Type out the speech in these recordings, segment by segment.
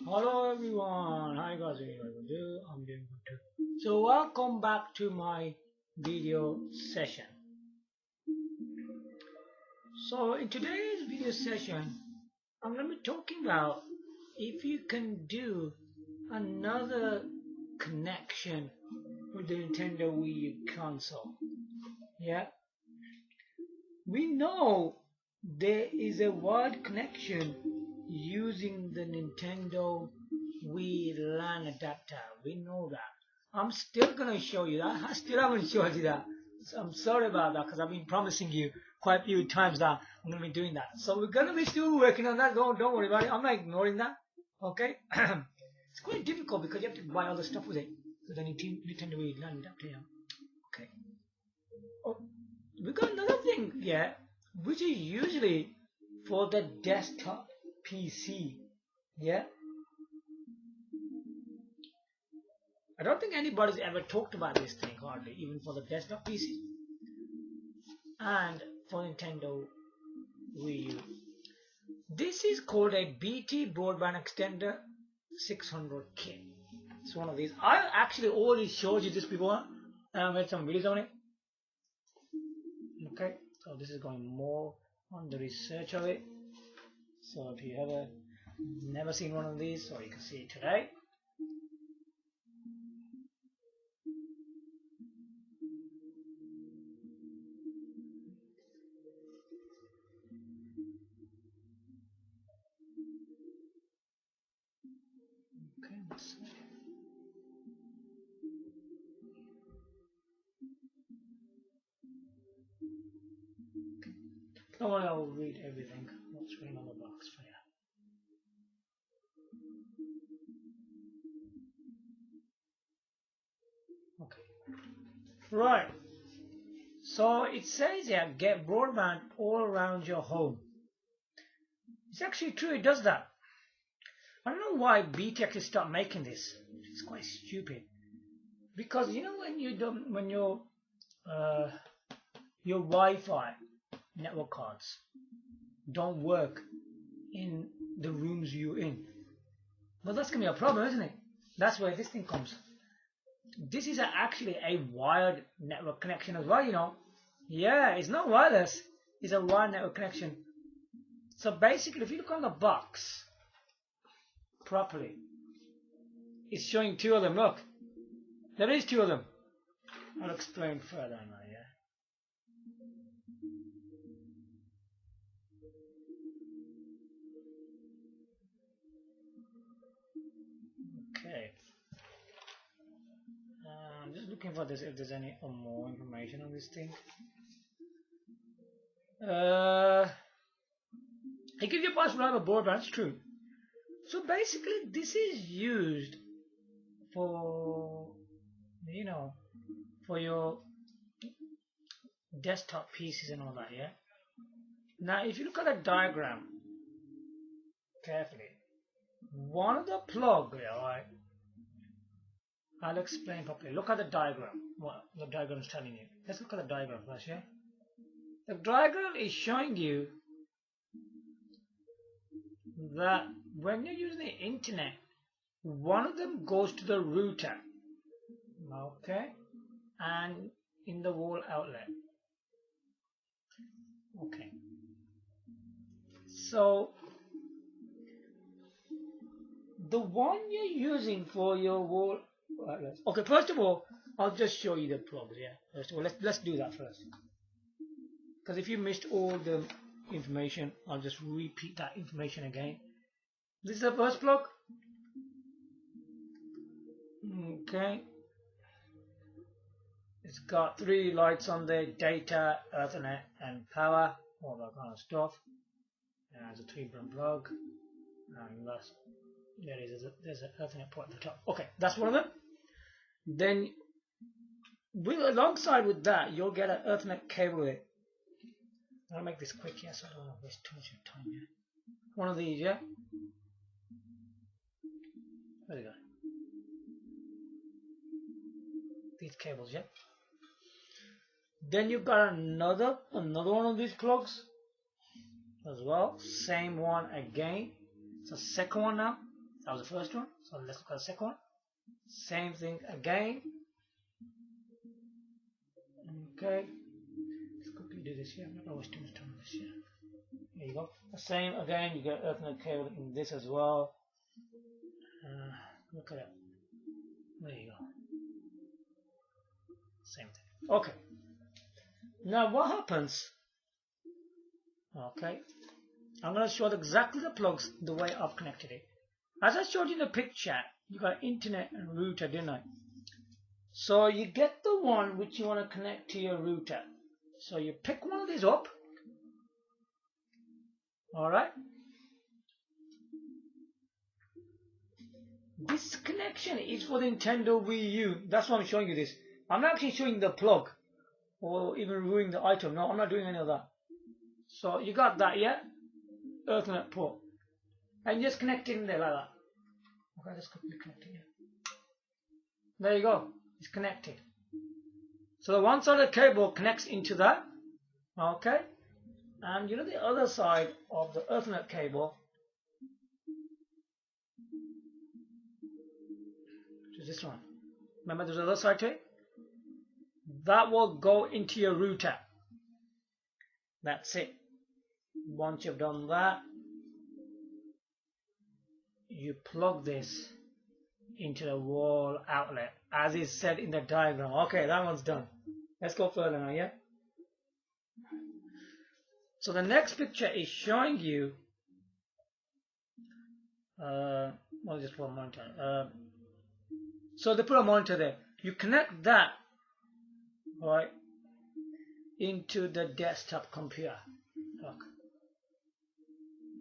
Hello everyone, how you guys doing? I'm doing good too. So welcome back to my video session. So in today's video session, I'm going to be talking about if you can do another connection with the Nintendo Wii console. Yeah, we know there is a wide connection using the Nintendo Wii Lan adapter. We know that. I'm still gonna show you that. I still haven't showed you that. So I'm sorry about that because I've been promising you quite a few times that I'm gonna be doing that. So we're gonna be still working on that. Don't worry about it. I'm not ignoring that. Okay. It's quite difficult because you have to buy all the stuff with it. So the Nintendo Wii Lan adapter. Okay. Oh, we got another thing, yeah, which is usually for the desktop PC. Yeah, I don't think anybody's ever talked about this thing hardly, even for the desktop PC and for Nintendo Wii U. This is called a BT broadband extender 600 kit. It's one of these. I actually already showed you this before and I made some videos on it. Okay, so this is going more on the research of it. So if you ever never seen one of these, so you can see it today. Okay, let's see. Don't worry, I'll read everything. What's written on the box for you. Okay. Right. So it says here, get broadband all around your home. It's actually true, it does that. I don't know why BT actually stopped making this. It's quite stupid. Because you know when your Wi-Fi network cards don't work in the rooms you're in. Well, that's gonna be a problem, isn't it? That's where this thing comes. This is actually a wired network connection as well, you know. Yeah, it's not wireless. It's a wired network connection. So basically, if you look on the box properly, it's showing two of them. Look, there is two of them. I'll explain further now, yeah. Okay. I'm just looking for this if there's any more information on this thing. It gives you a password on a broadband, it's true. So basically this is used for, you know, for your desktop PCs and all that, yeah? Now if you look at the diagram carefully, one of the plug, yeah, right? I'll explain properly. Look at the diagram, what the diagram is telling you. Let's look at the diagram first, yeah? The diagram is showing you that when you're using the internet, one of them goes to the router, okay, and in the wall outlet. Okay, so the one you're using for your wall outlets. Okay, first of all, I'll just show you the plugs. Yeah, first of all, let's do that first. Because if you missed all the information, I'll just repeat that information again. This is the first plug. Okay. It's got three lights on there: data, Ethernet, and power, all that kind of stuff. There's a 3-pin plug, and there's an Ethernet port at the top. Okay, that's one of them. Then, alongside with that, you'll get an Ethernet cable with it. I'll make this quick, yes, I don't want to waste too much time here. One of these, yeah? There you go. These cables, yeah? Then you've got another one of these plugs as well. Same one again. It's the second one now. That was the first one. So let's look at the second one. Same thing again. Okay. Let's quickly do this here. I'm not always too much time on this here. There you go. The same again. You get Ethernet cable in this as well. Look at it. There you go. Same thing. Okay. Now what happens? Okay. I'm going to show exactly the plugs the way I've connected it. As I showed you in the picture, you got internet and router, didn't I? So you get the one which you want to connect to your router. So you pick one of these up. Alright. This connection is for the Nintendo Wii U. That's why I'm showing you this. I'm not actually showing the plug or even removing the item. No, I'm not doing any of that. So you got that, yeah? Ethernet port. And just connect it in there like that. Okay, just quickly connect it here. There you go. It's connected. So the one side of the cable connects into that. Okay. And you know the other side of the Ethernet cable, which is this one. Remember there's another side to it? That will go into your router. That's it. Once you've done that, you plug this into the wall outlet as is said in the diagram. Okay, that one's done. Let's go further now, yeah? So the next picture is showing you well, just one monitor. So they put a monitor there. You connect that right into the desktop computer. Look.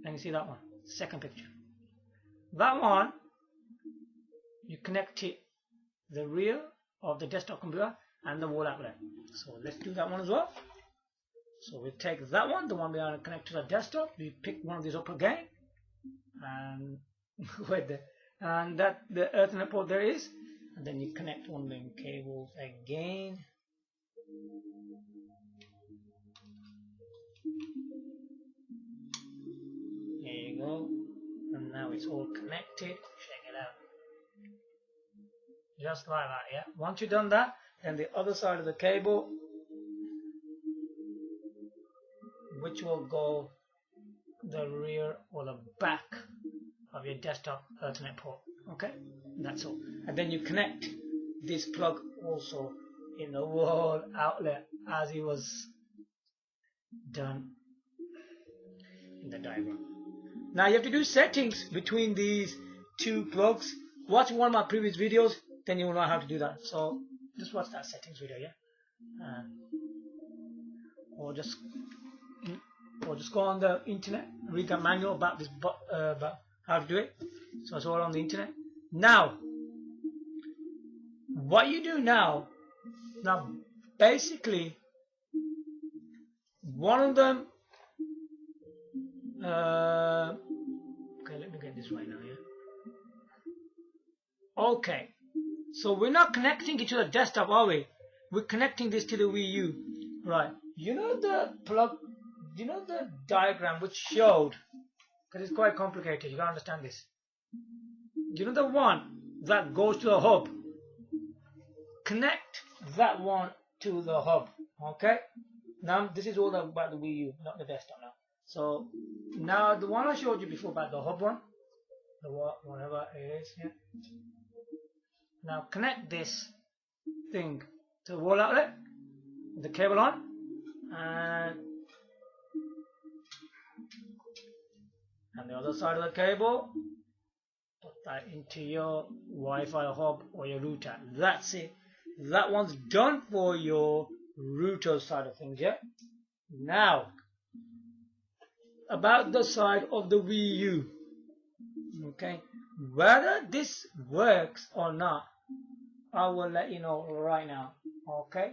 And you see that one, second picture. That one, you connect it the rear of the desktop computer and the wall outlet. So let's do that one as well. So we take that one, the one we are connected to the desktop. We pick one of these up again, and and that the Ethernet port there is, and then you connect one of them cables again. There you go, and now it's all connected. Check it out, just like that. Yeah. Once you've done that, then the other side of the cable, which will go the rear or the back of your desktop Ethernet port. Okay, that's all. And then you connect this plug also in the wall outlet as it was done in the diagram. Now you have to do settings between these two plugs. Watch one of my previous videos, then you will know how to do that. So just watch that settings video, yeah? Or just go on the internet, read the manual about this, about how to do it. So it's all on the internet. Now, what you do now basically, one of them. Okay, let me get this right now. Yeah. Okay, so we're not connecting it to the desktop, are we? We're connecting this to the Wii U, right? You know the plug. You know the diagram which showed, because it's quite complicated, you gotta understand this. You know the one that goes to the hub? Connect that one to the hub, okay? Now this is all about the Wii U, not the desktop now. So now the one I showed you before about the hub one, the whatever it is, yeah. Now connect this thing to the wall outlet, with the cable on, and the other side of the cable, put that into your Wi-Fi hub or your router. That's it. That one's done for your router side of things, yeah? Now, about the side of the Wii U. Okay? Whether this works or not, I will let you know right now. Okay?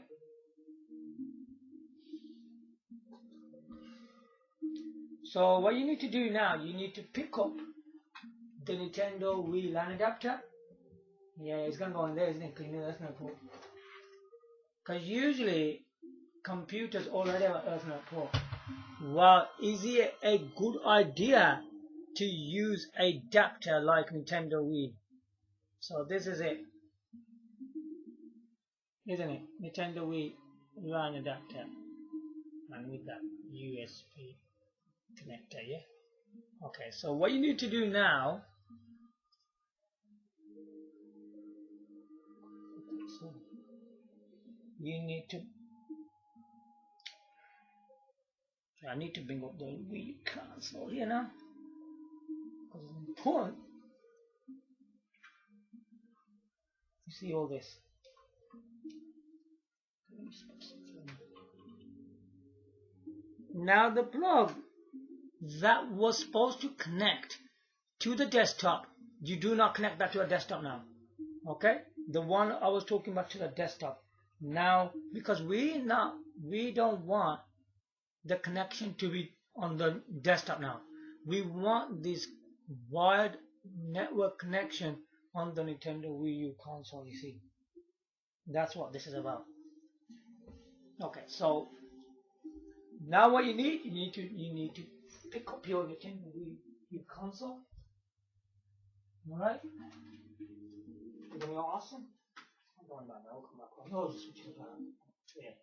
So what you need to do now, you need to pick up the Nintendo Wii Lan adapter. Yeah, it's gonna go in there, isn't it? Because you know that's not cool. Because usually computers already have an Ethernet port. Well, is it a good idea to use a adapter like Nintendo Wii. So this is it, isn't it? Nintendo Wii Lan adapter, and with that USB connector, yeah? Okay, so what you need to do now, you need to, I need to bring up the Wii console here now, because it's important. You see all this. Now the plug that was supposed to connect to the desktop, you do not connect that to a desktop now. Okay, the one I was talking about to the desktop. Now, because we don't want the connection to be on the desktop now. We want this wired network connection on the Nintendo Wii U console, you see. That's what this is about. Okay, so now what you need to pick up your Nintendo Wii U console. Alright? Is it awesome? I'm going back now, come back. No, just switch it around. Yeah.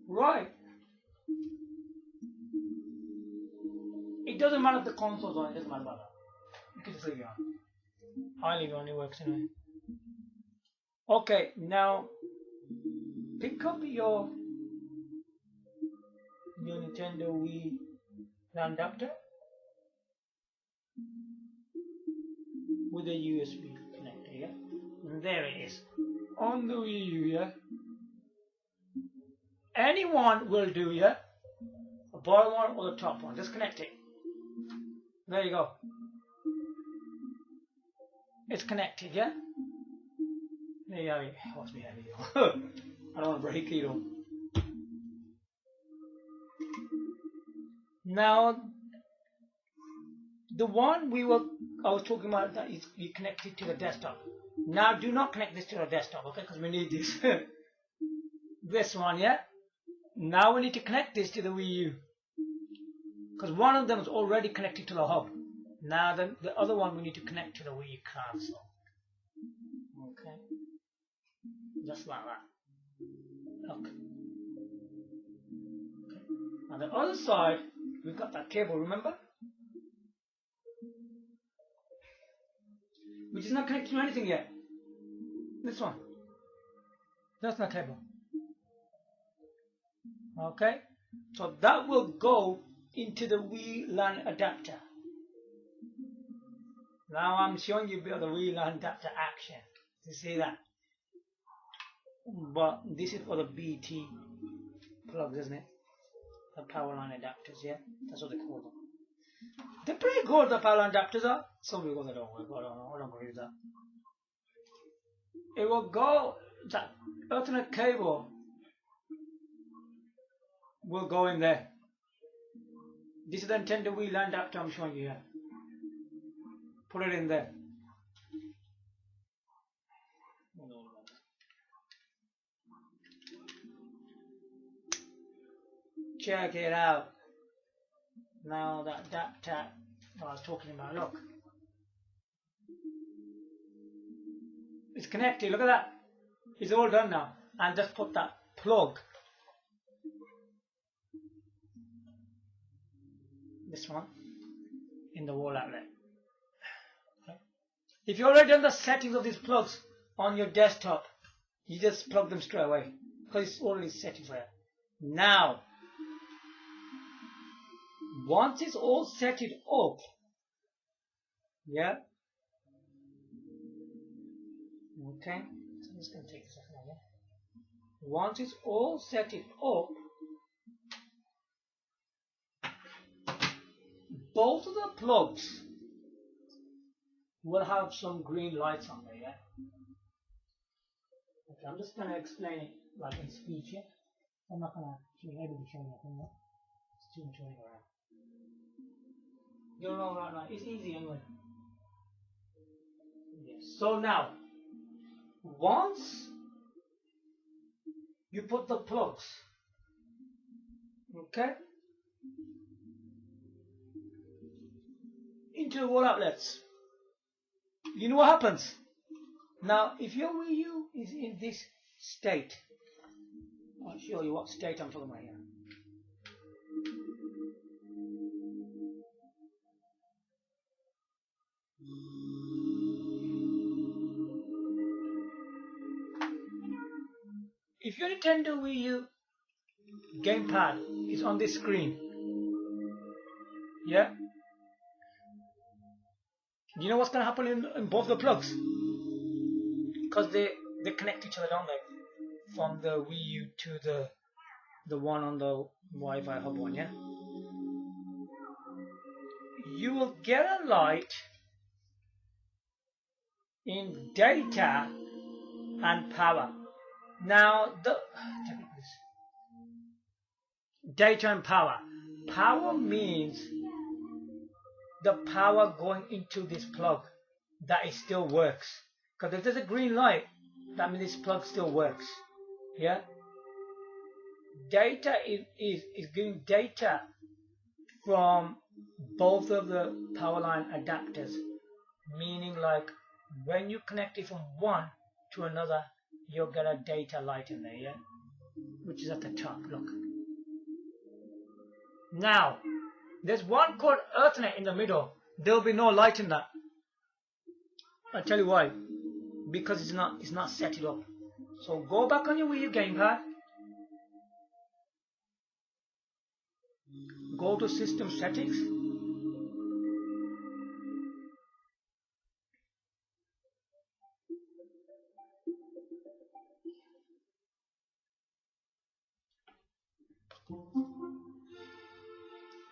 Right. It doesn't matter if the console's on, it doesn't matter about that. You can just leave it on. I leave it on, it works anyway. Okay, now pick up your Nintendo Wii Lan adapter with a USB connector, yeah? And there it is. On the Wii U, yeah? Anyone will do, yeah? The bottom one or the top one. Just connect it. There you go. It's connected, yeah? There you have it. What's me heavy? I don't want to break it all. Now, the one I was talking about that is you connected to the desktop. Now, do not connect this to the desktop, okay? Because we need this. This one, yeah? Now we need to connect this to the Wii U. Because one of them is already connected to the hub. Now the other one we need to connect to the Wii U console. Okay. Just like that. Okay. On the other side, we've got that cable, remember? Which is not connected to anything yet. This one. That's not cable. Okay? So that will go into the Wii Lan adapter. Now I'm showing you a bit of the Wii Lan adapter action. You see that? But this is for the BT plugs, isn't it? The power line adapters, yeah? That's what they call them. They're pretty good, the power line adapters are. Some people they don't work, I don't believe that. It will go, that Ethernet cable will go in there. This is the Nintendo Wii Lan adapter I'm showing you here. Put it in there. Check it out. Now that adapter I was talking about, look. It's connected, look at that. It's all done now. And just put that plug, this one, in the wall outlet. Okay. If you already done the settings of these plugs on your desktop, you just plug them straight away because it's already set for it. Now, once it's all set it up, yeah. Okay, so I'm just going to take a second again. Once it's all set it up, both of the plugs will have some green lights on there, yeah? Okay, I'm just going to explain it like in speech, yeah? I'm not going to be able to show you anything, yeah? It's too much running around. You're all right now. It's easy anyway. Yes. So now, once you put the plugs, okay, into the wall outlets, you know what happens? Now, if your Wii U is in this state, I'll show you what state I'm talking about here. If your Nintendo Wii U gamepad is on this screen, yeah, you know what's going to happen in both the plugs? Because they connect each other, don't they? From the Wii U to the one on the Wi-Fi hub one, yeah? You will get a light in data and power. Now, data and power. Power means the power going into this plug, that it still works. Because if there's a green light, that means this plug still works. Yeah? Data is giving data from both of the power line adapters. Meaning, like, when you connect it from one to another, you'll get a data light in there, yeah? Which is at the top, look. Now, there's one called Ethernet in the middle. There'll be no light in that. I'll tell you why. Because it's not set it up. So go back on your Wii U gamepad. Go to System Settings.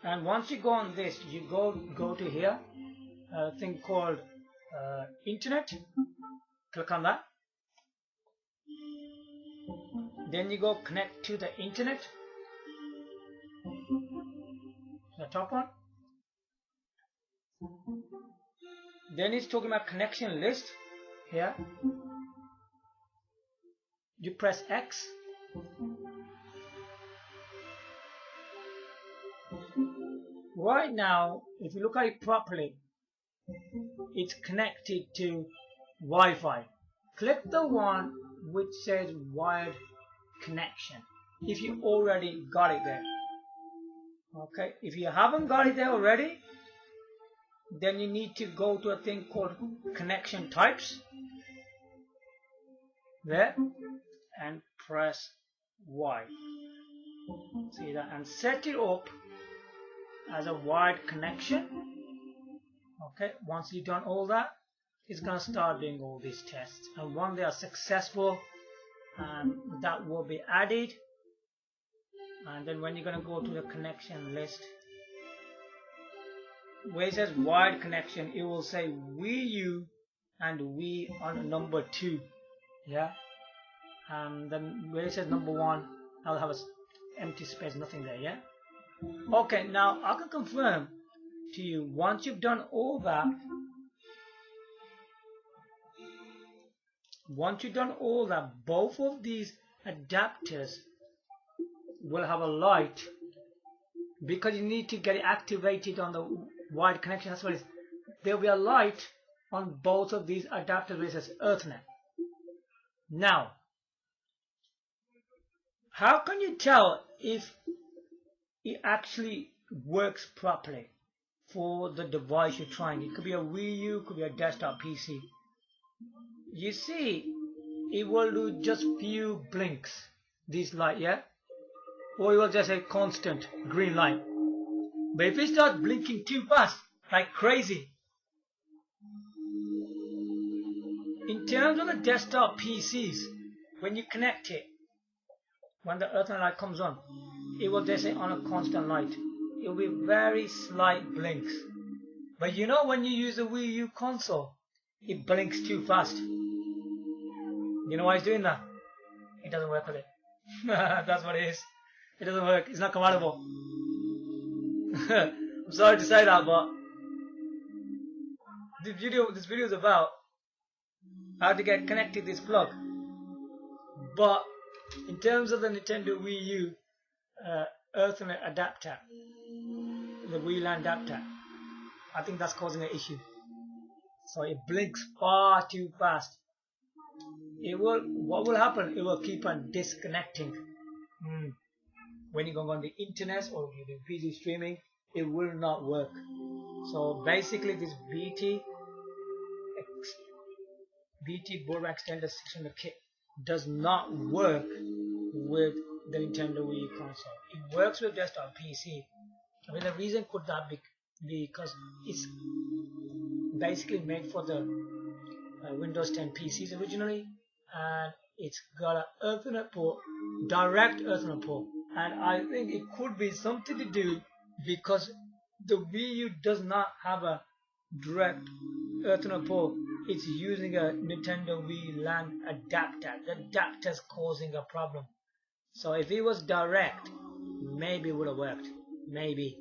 And once you go on this, you go to here, a thing called Internet. Click on that. Then you go connect to the Internet. The top one. Then it's talking about connection list. Here. You press X. Right now, if you look at it properly, it's connected to Wi-Fi. Click the one which says wired connection if you already got it there. Okay, if you haven't got it there already, then you need to go to a thing called connection types there and press Y. See that, and set it up as a wired connection. Okay, once you've done all that, it's going to start doing all these tests, and when they are successful, that will be added. And then when you're going to go to the connection list, where it says wired connection, it will say Wii U and Wii on number 2. Yeah, and then where it says number 1, I'll have an empty space, nothing there. Yeah. Okay, now I can confirm to you, once you've done all that, both of these adapters will have a light, because you need to get it activated on the wired connection. That's what it is. There will be a light on both of these adapters where it says Ethernet. Now, how can you tell if it actually works properly for the device you're trying? It could be a Wii U, could be a desktop PC. You see, it will do just few blinks, this light, yeah? Or it will just a constant green light. But if it starts blinking too fast, like crazy, in terms of the desktop PCs, when you connect it, when the Ethernet light comes on, it will just say on a constant light. It will be very slight blinks. But you know, when you use a Wii U console, it blinks too fast. You know why it's doing that? It doesn't work with it. That's what it is. It doesn't work. It's not compatible. I'm sorry to say that, but this video is about how to get connected to this plug. But in terms of the Nintendo Wii U Ethernet adapter, the Wii Lan adapter, I think that's causing an issue. So it blinks far too fast. What will happen? It will keep on disconnecting. When you go on the internet or you do PC streaming, it will not work. So basically, this BT broadband extender 600 kit does not work with the Nintendo Wii console. It works with desktop PC. I mean, the reason could that be because it's basically made for the Windows 10 PCs originally, and it's got an Ethernet port, direct Ethernet port, and I think it could be something to do because the Wii U does not have a direct Ethernet port. It's using a Nintendo Wii Lan adapter. The adapter is causing a problem. So if it was direct, maybe it would have worked. Maybe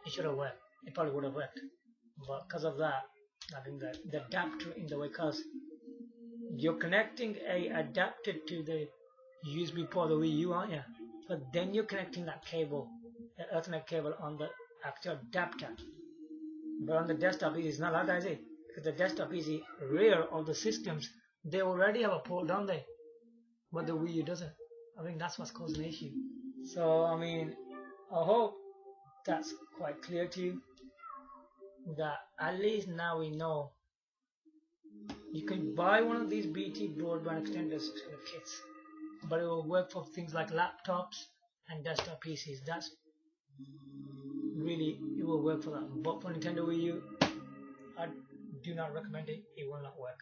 it should have worked. It probably would have worked. But because of that, I think that the adapter in the way, because you're connecting a adapter to the USB port of the Wii U, aren't you? But then you're connecting that cable, the Ethernet cable on the actual adapter. But on the desktop PC, it's not like that, is it? Because the desktop PC, rear of the systems, they already have a port, don't they? But the Wii U doesn't. I think that's what's causing the issue. So, I mean, I hope that's quite clear to you. That at least now we know you can buy one of these BT broadband extenders kits, but it will work for things like laptops and desktop PCs. That's really, it will work for that. But for Nintendo Wii U, I do not recommend it. It will not work.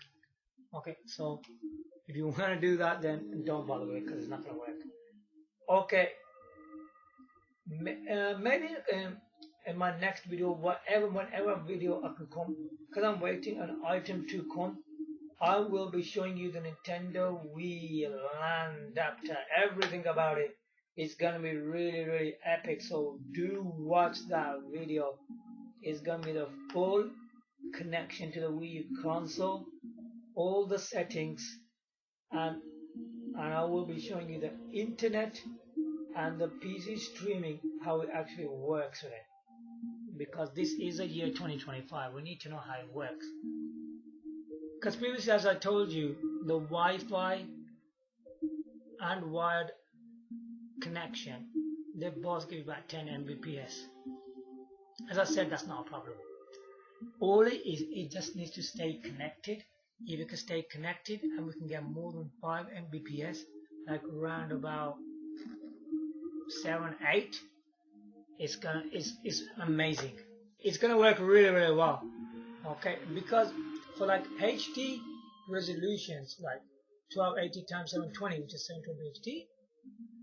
Okay, so if you want to do that, then don't bother with it because it's not going to work. Okay, maybe in my next video, whenever video I can come, because I'm waiting an item to come, I will be showing you the Nintendo Wii Lan adapter, everything about it. It's gonna be really, really epic, so do watch that video. It's gonna be the full connection to the Wii U console, all the settings, and I will be showing you the internet and the PC streaming, how it actually works with it. Because this is a year 2025, we need to know how it works. Because previously, as I told you, the Wi-Fi and wired connection, they both give about 10 Mbps. As I said, that's not a problem. All it is, it just needs to stay connected. If it can stay connected and we can get more than 5 Mbps, like around about 7, 8, it's amazing. It's gonna work really, really well. Okay, because for like HD resolutions, like 1280 x 720, which is 720 HD,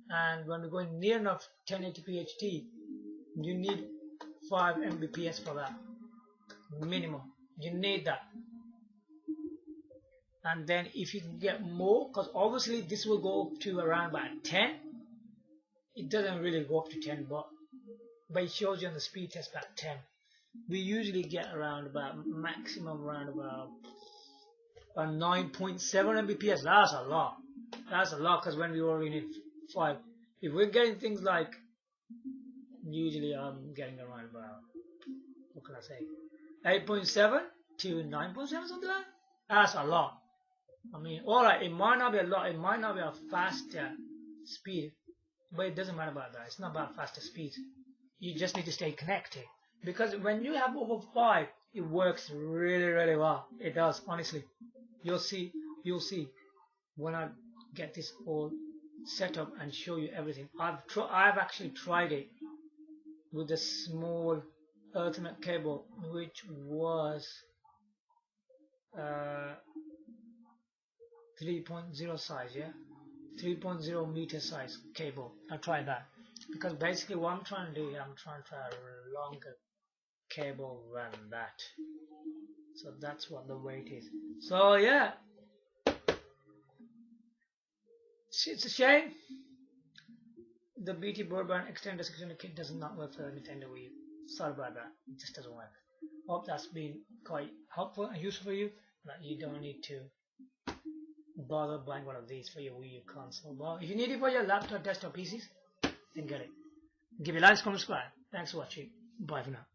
and when we're going near enough 1080p HD, you need 5 Mbps for that minimum. You need that. And then if you can get more, because obviously this will go up to around about 10. It doesn't really go up to 10, but it shows you on the speed test about 10. We usually get around about maximum around about 9.7 Mbps. That's a lot. That's a lot, because when we already need 5. If we're getting things like, usually I'm getting around about, what can I say, 8.7 to 9.7, something like that. That's a lot. I mean, alright, it might not be a lot, it might not be a faster speed, but it doesn't matter about that. It's not about faster speed. You just need to stay connected. Because when you have over 5, it works really, really well. It does, honestly. You'll see when I get this all set up and show you everything. I've actually tried it with a small Ethernet cable, which was 3.0 size, yeah, 3.0 meter size cable. I tried that because basically what I'm trying to do here, I'm trying to try a longer cable than that. So that's what the weight is. So yeah, it's a shame the BT broadband extender 600 kit does not work for Nintendo Wii. Sorry about that, it just doesn't work. Hope that's been quite helpful and useful for you, that you don't need to bother buying one of these for your Wii U console. Well, if you need it for your laptop, desktop, PCs, then get it. Give it a like, comment, subscribe. Thanks for watching. Bye for now.